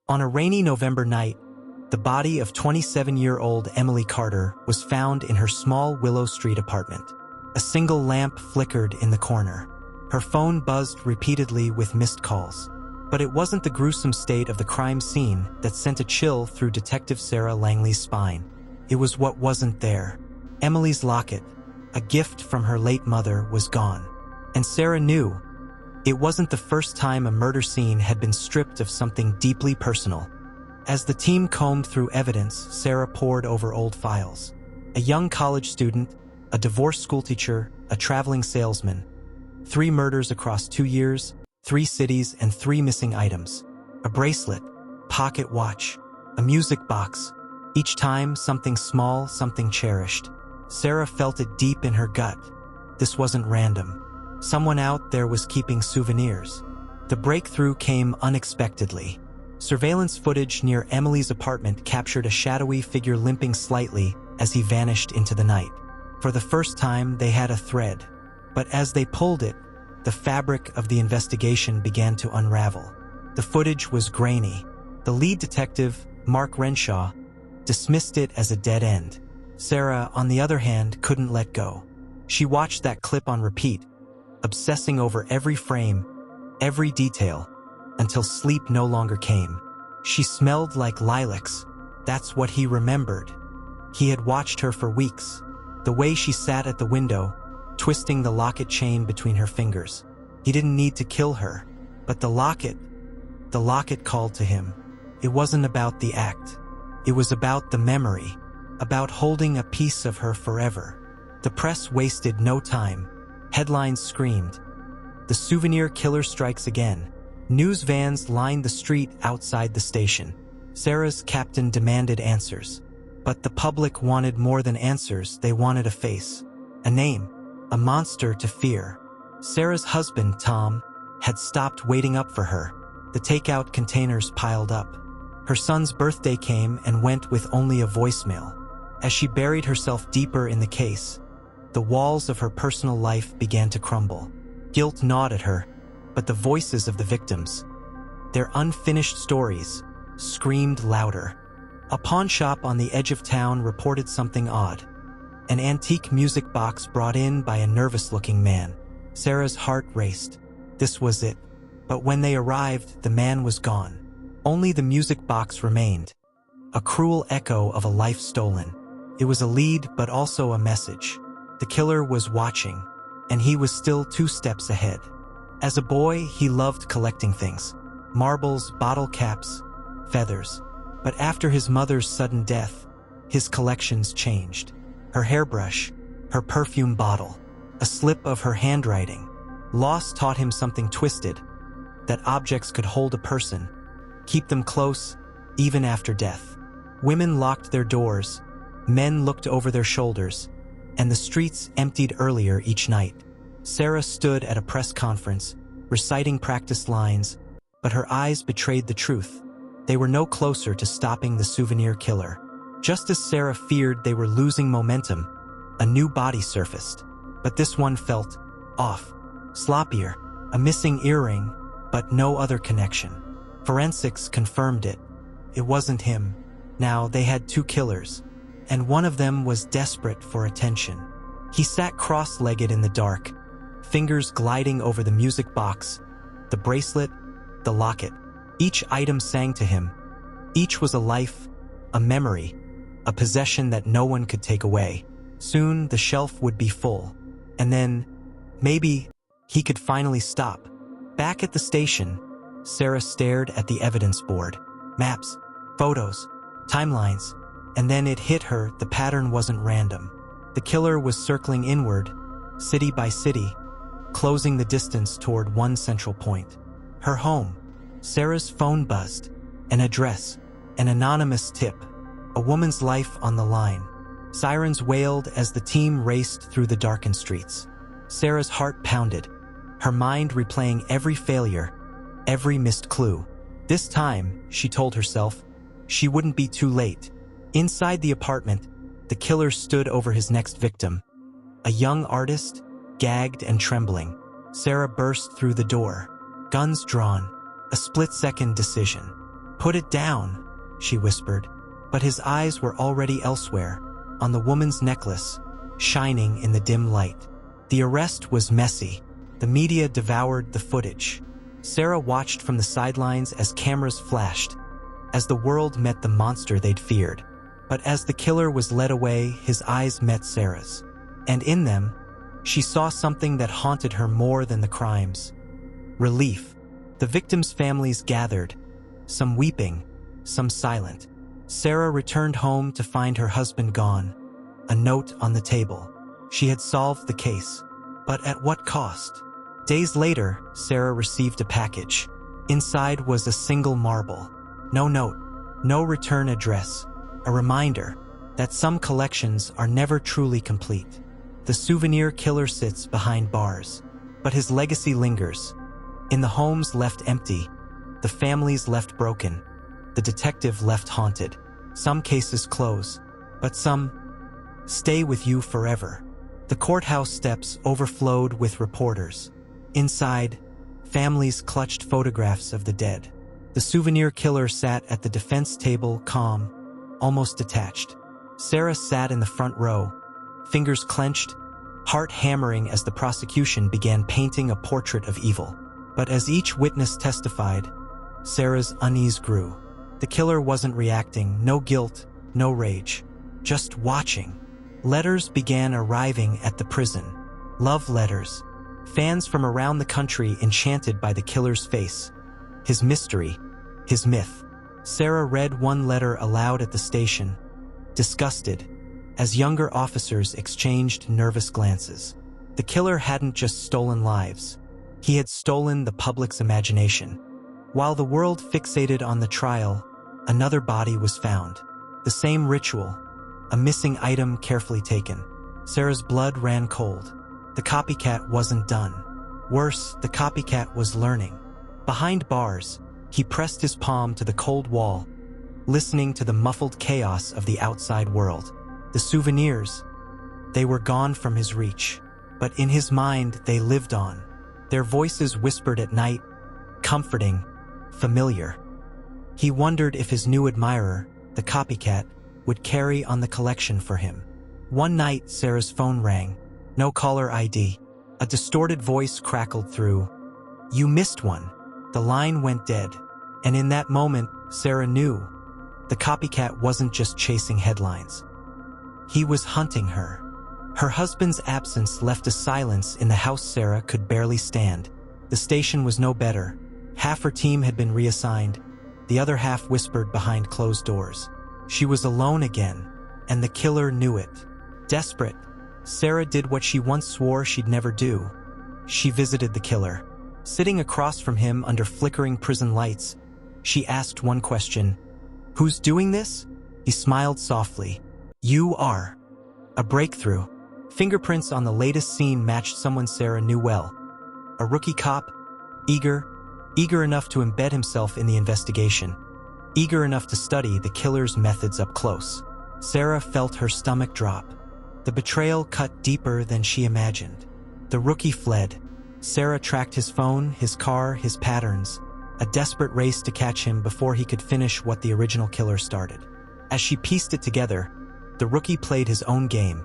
On a rainy November night, the body of 27-year-old Emily Carter was found in her small Willow Street apartment. A single lamp flickered in the corner. Her phone buzzed repeatedly with missed calls. But it wasn't the gruesome state of the crime scene that sent a chill through Detective Sarah Langley's spine. It was what wasn't there. Emily's locket, a gift from her late mother, was gone. And Sarah knew it wasn't the first time a murder scene had been stripped of something deeply personal. As the team combed through evidence, Sarah pored over old files. A young college student, a divorced schoolteacher, a traveling salesman. 3 murders across 2 years, 3 cities, and 3 missing items. A bracelet, pocket watch, a music box. Each time, something small, something cherished. Sarah felt it deep in her gut. This wasn't random. Someone out there was keeping souvenirs. The breakthrough came unexpectedly. Surveillance footage near Emily's apartment captured a shadowy figure limping slightly as he vanished into the night. For the first time, they had a thread. But as they pulled it, the fabric of the investigation began to unravel. The footage was grainy. The lead detective, Mark Renshaw, dismissed it as a dead end. Sarah, on the other hand, couldn't let go. She watched that clip on repeat, obsessing over every frame, every detail, until sleep no longer came. She smelled like lilacs. That's what he remembered. He had watched her for weeks. The way she sat at the window, twisting the locket chain between her fingers. He didn't need to kill her, but the locket called to him. It wasn't about the act. It was about the memory, about holding a piece of her forever. The press wasted no time. Headlines screamed, "The souvenir killer strikes again." News vans lined the street outside the station. Sarah's captain demanded answers. But the public wanted more than answers. They wanted a face, a name, a monster to fear. Sarah's husband, Tom, had stopped waiting up for her. The takeout containers piled up. Her son's birthday came and went with only a voicemail. As she buried herself deeper in the case, the walls of her personal life began to crumble. Guilt gnawed at her, but the voices of the victims, their unfinished stories, screamed louder. A pawn shop on the edge of town reported something odd. An antique music box brought in by a nervous-looking man. Sarah's heart raced. This was it. But when they arrived, the man was gone. Only the music box remained. A cruel echo of a life stolen. It was a lead, but also a message. The killer was watching, and he was still 2 steps ahead. As a boy, he loved collecting things. Marbles, bottle caps, feathers. But after his mother's sudden death, his collections changed. Her hairbrush, her perfume bottle, a slip of her handwriting. Loss taught him something twisted, that objects could hold a person, keep them close, even after death. Women locked their doors, men looked over their shoulders, and the streets emptied earlier each night. Sarah stood at a press conference, reciting practice lines, but her eyes betrayed the truth. They were no closer to stopping the souvenir killer. Just as Sarah feared they were losing momentum, a new body surfaced. But this one felt off, sloppier, a missing earring, but no other connection. Forensics confirmed it. It wasn't him. Now they had 2 killers, and one of them was desperate for attention. He sat cross-legged in the dark, fingers gliding over the music box, the bracelet, the locket. Each item sang to him. Each was a life, a memory, a possession that no one could take away. Soon the shelf would be full. And then, maybe, he could finally stop. Back at the station, Sarah stared at the evidence board. Maps, photos, timelines. And then it hit her, the pattern wasn't random. The killer was circling inward, city by city, closing the distance toward one central point. Her home. Sarah's phone buzzed. An address. An anonymous tip. A woman's life on the line. Sirens wailed as the team raced through the darkened streets. Sarah's heart pounded, her mind replaying every failure, every missed clue. This time, she told herself, she wouldn't be too late. Inside the apartment, the killer stood over his next victim. A young artist, gagged and trembling. Sarah burst through the door, guns drawn, a split-second decision. "Put it down," she whispered, but his eyes were already elsewhere, on the woman's necklace, shining in the dim light. The arrest was messy. The media devoured the footage. Sarah watched from the sidelines as cameras flashed, as the world met the monster they'd feared. But as the killer was led away, his eyes met Sarah's. And in them, she saw something that haunted her more than the crimes. Relief. The victims' families gathered, some weeping, some silent. Sarah returned home to find her husband gone. A note on the table. She had solved the case. But at what cost? Days later, Sarah received a package. Inside was a single marble. No note, no return address. A reminder that some collections are never truly complete. The souvenir killer sits behind bars, but his legacy lingers. In the homes left empty, the families left broken, the detective left haunted. Some cases close, but some stay with you forever. The courthouse steps overflowed with reporters. Inside, families clutched photographs of the dead. The souvenir killer sat at the defense table, calm, almost detached. Sarah sat in the front row, fingers clenched, heart hammering as the prosecution began painting a portrait of evil. But as each witness testified, Sarah's unease grew. The killer wasn't reacting, no guilt, no rage, just watching. Letters began arriving at the prison. Love letters. Fans from around the country enchanted by the killer's face. His mystery, his myth. Sarah read one letter aloud at the station, disgusted, as younger officers exchanged nervous glances. The killer hadn't just stolen lives. He had stolen the public's imagination. While the world fixated on the trial, another body was found. The same ritual, a missing item carefully taken. Sarah's blood ran cold. The copycat wasn't done. Worse, the copycat was learning. Behind bars, he pressed his palm to the cold wall, listening to the muffled chaos of the outside world. The souvenirs, they were gone from his reach, but in his mind they lived on. Their voices whispered at night, comforting, familiar. He wondered if his new admirer, the copycat, would carry on the collection for him. One night, Sarah's phone rang. No caller ID. A distorted voice crackled through. "You missed one." The line went dead. And in that moment, Sarah knew. The copycat wasn't just chasing headlines. He was hunting her. Her husband's absence left a silence in the house Sarah could barely stand. The station was no better. Half her team had been reassigned. The other half whispered behind closed doors. She was alone again, and the killer knew it. Desperate, Sarah did what she once swore she'd never do. She visited the killer. Sitting across from him under flickering prison lights, she asked one question. "Who's doing this?" He smiled softly. "You are." A breakthrough. Fingerprints on the latest scene matched someone Sarah knew well. A rookie cop, eager enough to embed himself in the investigation, eager enough to study the killer's methods up close. Sarah felt her stomach drop. The betrayal cut deeper than she imagined. The rookie fled. Sarah tracked his phone, his car, his patterns, a desperate race to catch him before he could finish what the original killer started. As she pieced it together, the rookie played his own game,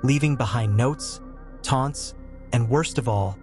leaving behind notes, taunts, and worst of all,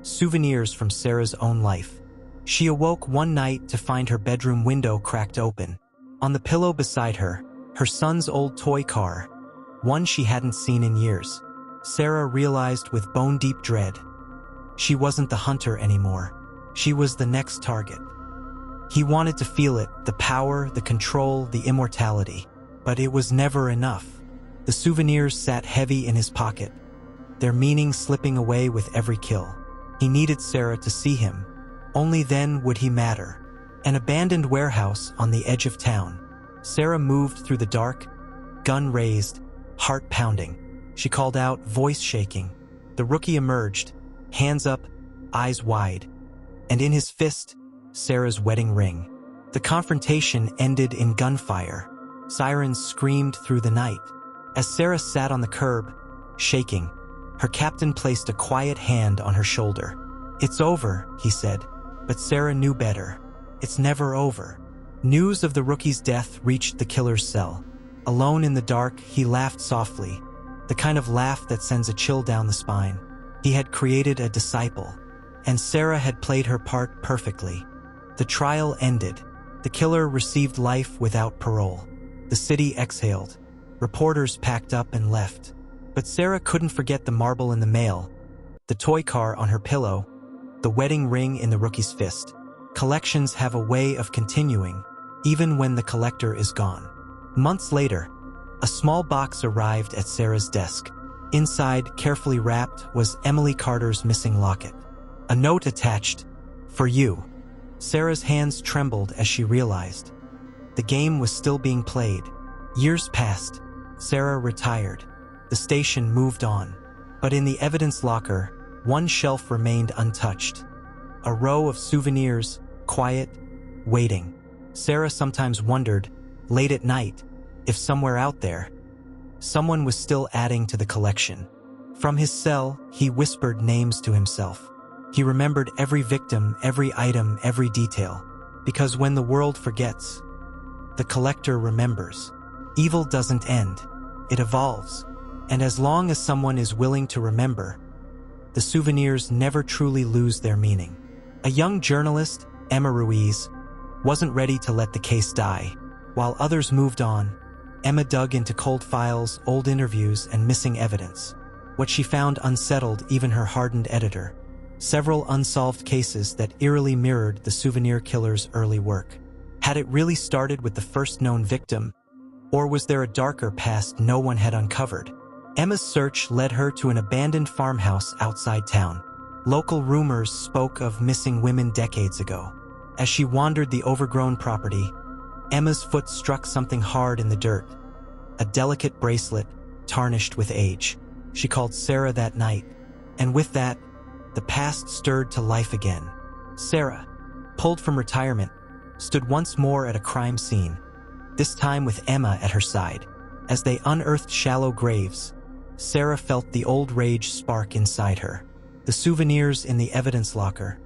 souvenirs from Sarah's own life. She awoke one night to find her bedroom window cracked open. On the pillow beside her, her son's old toy car, one she hadn't seen in years. Sarah realized with bone-deep dread. She wasn't the hunter anymore. She was the next target. He wanted to feel it, the power, the control, the immortality. But it was never enough. The souvenirs sat heavy in his pocket, their meaning slipping away with every kill. He needed Sarah to see him. Only then would he matter. An abandoned warehouse on the edge of town. Sarah moved through the dark, gun raised, heart pounding. She called out, voice shaking. The rookie emerged, hands up, eyes wide, and in his fist, Sarah's wedding ring. The confrontation ended in gunfire. Sirens screamed through the night. As Sarah sat on the curb, shaking, her captain placed a quiet hand on her shoulder. "It's over," he said, but Sarah knew better. It's never over. News of the rookie's death reached the killer's cell. Alone in the dark, he laughed softly, the kind of laugh that sends a chill down the spine. He had created a disciple, and Sarah had played her part perfectly. The trial ended. The killer received life without parole. The city exhaled. Reporters packed up and left. But Sarah couldn't forget the marble in the mail, the toy car on her pillow, the wedding ring in the rookie's fist. Collections have a way of continuing, even when the collector is gone. Months later, a small box arrived at Sarah's desk. Inside, carefully wrapped, was Emily Carter's missing locket. A note attached, "For you." Sarah's hands trembled as she realized. The game was still being played. Years passed. Sarah retired. The station moved on. But in the evidence locker, one shelf remained untouched. A row of souvenirs, quiet, waiting. Sarah sometimes wondered, late at night, if somewhere out there, someone was still adding to the collection. From his cell, he whispered names to himself. He remembered every victim, every item, every detail. Because when the world forgets, the collector remembers. Evil doesn't end. It evolves. And as long as someone is willing to remember, the souvenirs never truly lose their meaning. A young journalist, Emma Ruiz, wasn't ready to let the case die. While others moved on, Emma dug into cold files, old interviews, and missing evidence. What she found unsettled even her hardened editor. Several unsolved cases that eerily mirrored the souvenir killer's early work. Had it really started with the first known victim, or was there a darker past no one had uncovered? Emma's search led her to an abandoned farmhouse outside town. Local rumors spoke of missing women decades ago. As she wandered the overgrown property, Emma's foot struck something hard in the dirt. A delicate bracelet, tarnished with age. She called Sarah that night, and with that, the past stirred to life again. Sarah, pulled from retirement, stood once more at a crime scene, this time with Emma at her side. As they unearthed shallow graves, Sarah felt the old rage spark inside her. The souvenirs in the evidence locker,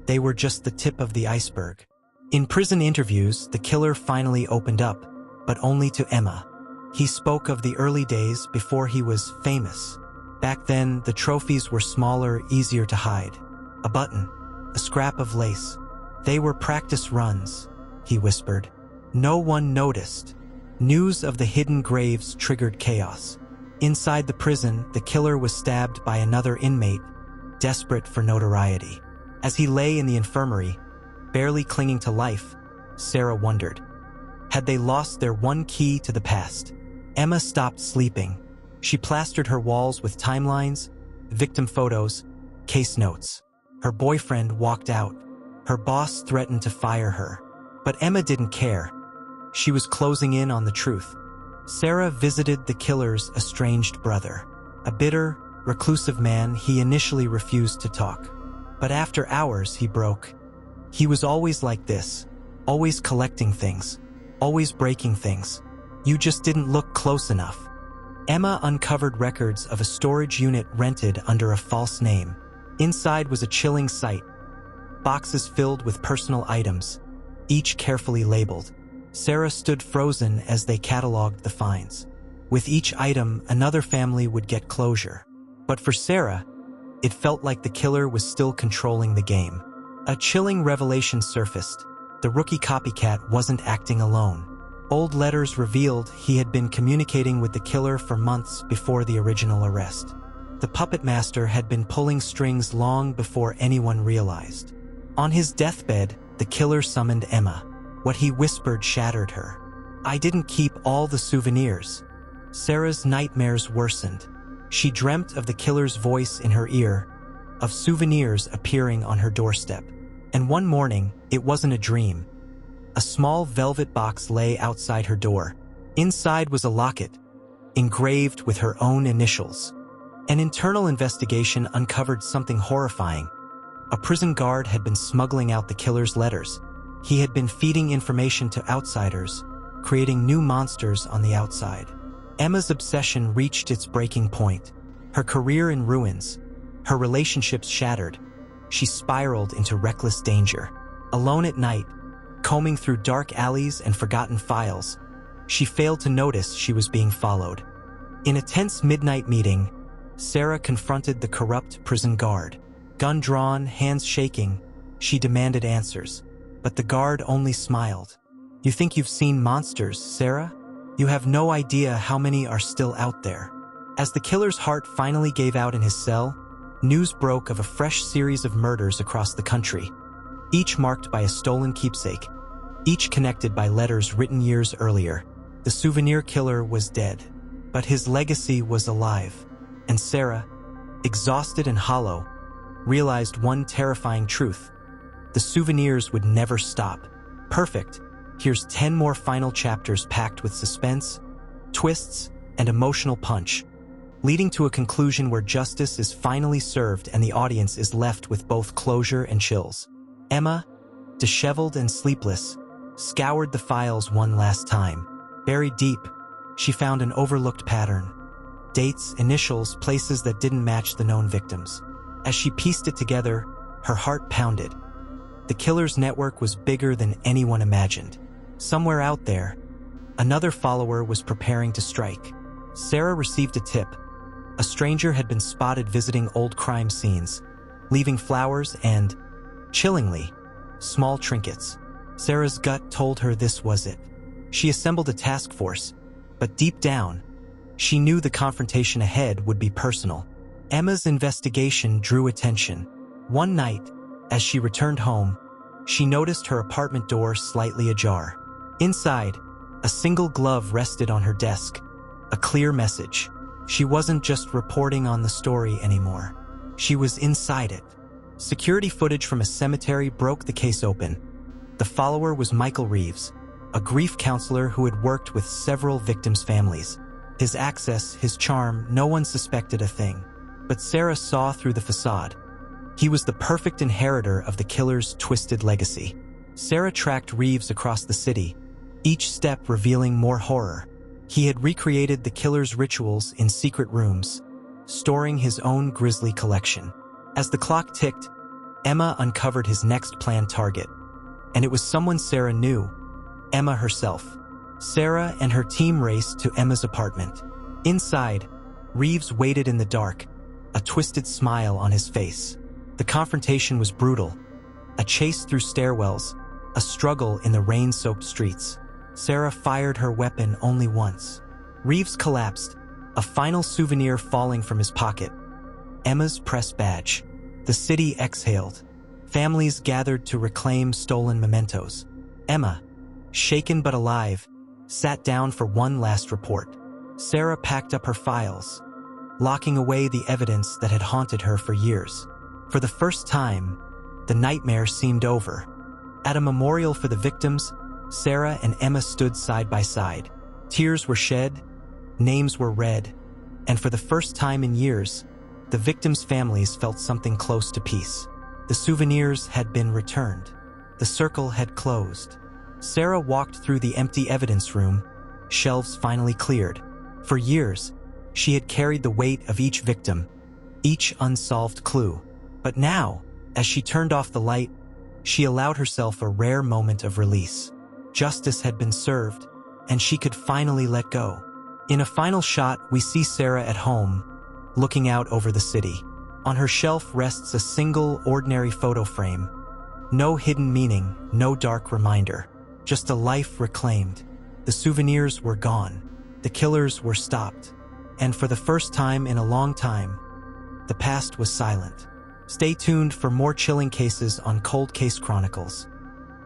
they were just the tip of the iceberg. In prison interviews, the killer finally opened up, but only to Emma. He spoke of the early days before he was famous. Back then, the trophies were smaller, easier to hide. A button, a scrap of lace. They were practice runs, he whispered. No one noticed. News of the hidden graves triggered chaos. Inside the prison, the killer was stabbed by another inmate, desperate for notoriety. As he lay in the infirmary, barely clinging to life, Sarah wondered. Had they lost their one key to the past? Emma stopped sleeping. She plastered her walls with timelines, victim photos, case notes. Her boyfriend walked out. Her boss threatened to fire her. But Emma didn't care. She was closing in on the truth. Sarah visited the killer's estranged brother. A bitter, reclusive man, he initially refused to talk. But after hours, he broke. He was always like this, always collecting things, always breaking things. You just didn't look close enough. Emma uncovered records of a storage unit rented under a false name. Inside was a chilling sight. Boxes filled with personal items, each carefully labeled. Sarah stood frozen as they cataloged the finds. With each item, another family would get closure. But for Sarah, it felt like the killer was still controlling the game. A chilling revelation surfaced. The rookie copycat wasn't acting alone. Old letters revealed he had been communicating with the killer for months before the original arrest. The puppet master had been pulling strings long before anyone realized. On his deathbed, the killer summoned Emma. What he whispered shattered her. I didn't keep all the souvenirs. Sarah's nightmares worsened. She dreamt of the killer's voice in her ear, of souvenirs appearing on her doorstep. And one morning, it wasn't a dream. A small velvet box lay outside her door. Inside was a locket, engraved with her own initials. An internal investigation uncovered something horrifying. A prison guard had been smuggling out the killer's letters. He had been feeding information to outsiders, creating new monsters on the outside. Emma's obsession reached its breaking point. Her career in ruins, her relationships shattered. She spiraled into reckless danger. Alone at night, Combing through dark alleys and forgotten files, she failed to notice she was being followed. In a tense midnight meeting, Sarah confronted the corrupt prison guard. Gun drawn, hands shaking, she demanded answers. But the guard only smiled. "You think you've seen monsters, Sarah? You have no idea how many are still out there." As the killer's heart finally gave out in his cell, news broke of a fresh series of murders across the country, each marked by a stolen keepsake, each connected by letters written years earlier. The souvenir killer was dead, but his legacy was alive. And Sarah, exhausted and hollow, realized one terrifying truth. The souvenirs would never stop. Perfect. Here's 10 more final chapters packed with suspense, twists, and emotional punch, leading to a conclusion where justice is finally served and the audience is left with both closure and chills. Emma, disheveled and sleepless, scoured the files one last time. Buried deep, she found an overlooked pattern. Dates, initials, places that didn't match the known victims. As she pieced it together, her heart pounded. The killer's network was bigger than anyone imagined. Somewhere out there, another follower was preparing to strike. Sarah received a tip. A stranger had been spotted visiting old crime scenes, leaving flowers and, chillingly, small trinkets. Sarah's gut told her this was it. She assembled a task force, but deep down, she knew the confrontation ahead would be personal. Emma's investigation drew attention. One night, as she returned home, she noticed her apartment door slightly ajar. Inside, a single glove rested on her desk, a clear message. She wasn't just reporting on the story anymore. She was inside it. Security footage from a cemetery broke the case open. The follower was Michael Reeves, a grief counselor who had worked with several victims' families. His access, his charm, no one suspected a thing. But Sarah saw through the facade. He was the perfect inheritor of the killer's twisted legacy. Sarah tracked Reeves across the city, each step revealing more horror. He had recreated the killer's rituals in secret rooms, storing his own grisly collection. As the clock ticked, Emma uncovered his next planned target. And it was someone Sarah knew, Emma herself. Sarah and her team raced to Emma's apartment. Inside, Reeves waited in the dark, a twisted smile on his face. The confrontation was brutal. A chase through stairwells, a struggle in the rain-soaked streets. Sarah fired her weapon only once. Reeves collapsed, a final souvenir falling from his pocket. Emma's press badge. The city exhaled. Families gathered to reclaim stolen mementos. Emma, shaken but alive, sat down for one last report. Sarah packed up her files, locking away the evidence that had haunted her for years. For the first time, the nightmare seemed over. At a memorial for the victims, Sarah and Emma stood side by side. Tears were shed, names were read, and for the first time in years, the victims' families felt something close to peace. The souvenirs had been returned. The circle had closed. Sarah walked through the empty evidence room, shelves finally cleared. For years, she had carried the weight of each victim, each unsolved clue. But now, as she turned off the light, she allowed herself a rare moment of release. Justice had been served, and she could finally let go. In a final shot, we see Sarah at home, looking out over the city. On her shelf rests a single, ordinary photo frame. No hidden meaning, no dark reminder. Just a life reclaimed. The souvenirs were gone. The killers were stopped. And for the first time in a long time, the past was silent. Stay tuned for more chilling cases on Cold Case Chronicles,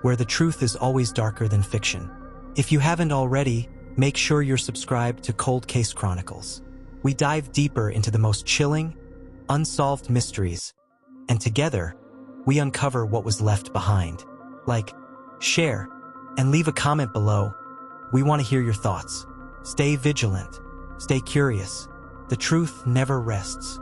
where the truth is always darker than fiction. If you haven't already, make sure you're subscribed to Cold Case Chronicles. We dive deeper into the most chilling, unsolved mysteries, and together, we uncover what was left behind. Like, share, and leave a comment below. We want to hear your thoughts. Stay vigilant. Stay curious. The truth never rests.